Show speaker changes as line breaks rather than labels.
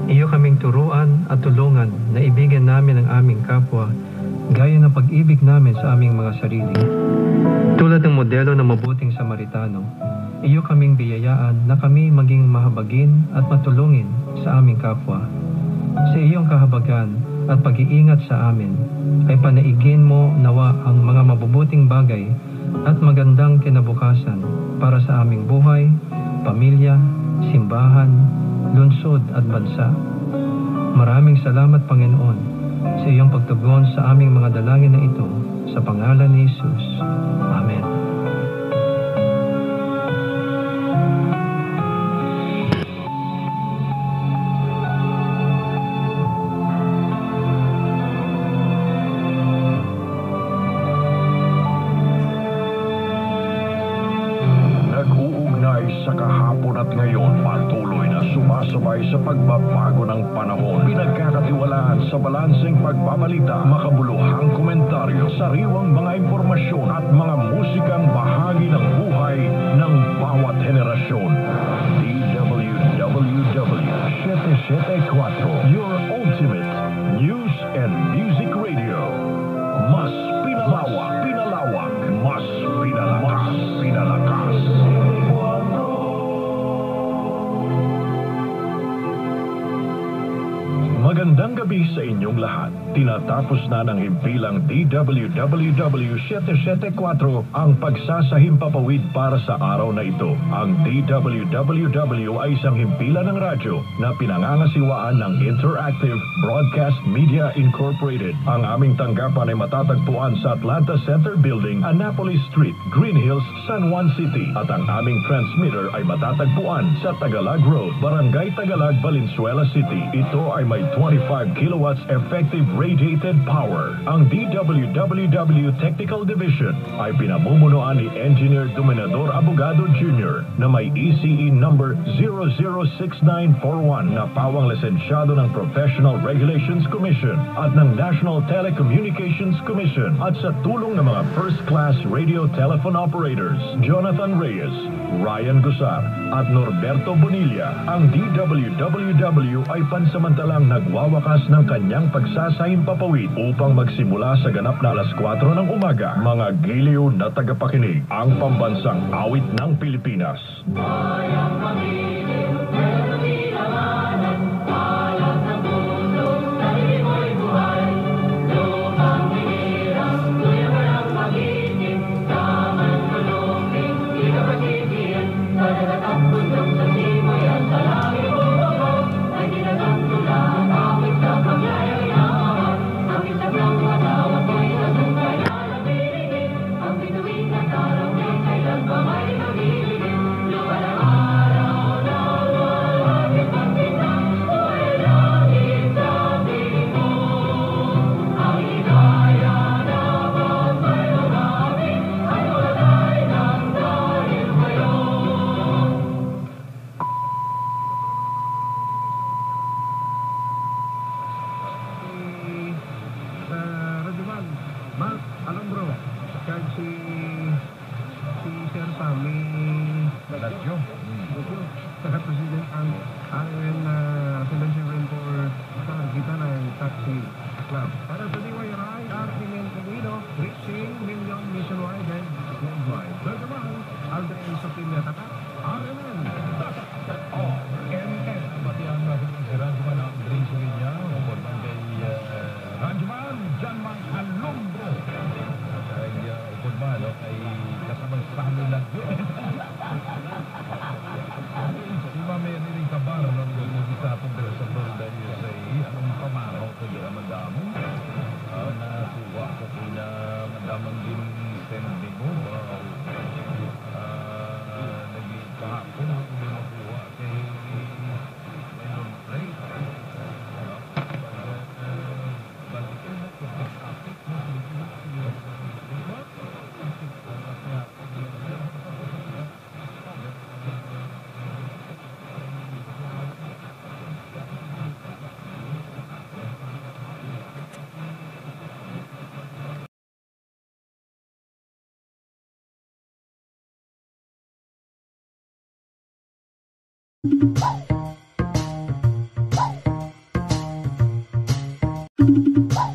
Iyo kaming turuan at tulungan na ibigin namin ang aming kapwa gaya ng pag-ibig namin sa aming mga sarili. Tulad ng modelo ng mabuting Samaritano, iyo kaming biyayaan na kami maging mahabagin at matulungin sa aming kapwa. Sa iyong kahabagan at pag-iingat sa amin, ay panaigin mo nawa ang mga mabubuting bagay at magandang kinabukasan para sa aming buhay, pamilya, simbahan, lungsod at bansa. Maraming salamat, Panginoon, sa iyong pagtugon sa aming mga dalangin na ito, sa pangalan ni Jesus. Amen.
Sa kahapon at ngayon, patuloy na sumasabay sa pagbabago ng panahon. Pinagkakatiwalaan sa balanseng pagbabalita, makabuluhang komentaryo, sariwang mga impormasyon at mga musikang bahagi ng buhay ng bawat henerasyon. DWWW 774, your ultimate news and music radio. Mas pinalawak, mas pinalakas. Magandang gabi sa inyong lahat. Tinatapos na ng himpilang DWWW 774 ang pagsasahimpapawid para sa araw na ito. Ang DWWW ay isang himpilan ng radyo na pinangangasiwaan ng Interactive Broadcast Media Incorporated. Ang aming tanggapan ay matatagpuan sa Atlanta Center Building, Annapolis Street, Green Hills, San Juan City. At ang aming transmitter ay matatagpuan sa Tagalog Road, Barangay Tagalog, Valenzuela City. Ito ay may 25 kilowatts effective radiated power. Ang DWWW Technical Division ay pinamumunuan ni Engineer Dominador Abogado Jr. na may ECE number 006941 na pawang lisensyado ng Professional Regulations Commission at ng National Telecommunications Commission at sa tulong ng mga first-class radio telephone operators Jonathan Reyes, Ryan Gusar at Norberto Bonilla. Ang DWWW ay pansamantalang nagwawakas ng kanyang pagsasahimpapawid upang magsimula sa ganap na alas 4 ng umaga. Mga giliw na tagapakinig, ang pambansang awit ng Pilipinas. Bayang pag-ibig, pero di nawanan, bayan ng mundo, sarili mo'y buhay. Lupang hirap, tuloy walang mag-isip, tamang tulungin, di ka pagbibigyan, sa dagat ang bundok, sa simoy at sa langit mo ako, ay dinagang tulang, awit sa pagyayayaan, ang isang lang matawag ko'y nasungkay na nabiligin, ang bituin at araw ay kailan ba may nabiligin, lupa ng araw na walang pagkitang, buhay langit sabi mo, ang hikaya na pagpayo namin, ay walay ng dahil ngayon.
Radyoman, Mark Alambro, kahit si Sir Sammy Radyo, sa President ang RN Residential Room for kita ng Taxi Club. Para sa DYRI, Archimel Camino, reaching million nationwide and worldwide. Radyoman, Aldrin Sophia Tata, RMN.
RMN, batihan natin si Radyoman ang Drin Sulinya, o Monday Radyoman, Janman Alumbro. Kaya upod ba, no? Ay kasamang Sammy Radyo. Si Mami Niring Kabar, nang gumugisa po sa Florida, USA, anong pamaraw ko din ang madamo? Nasuwa ko po na madamang din sending mo. Naging kahapon, hindi makuha kay Mayroon Play. Balikin na ito sa topic mo.
Thank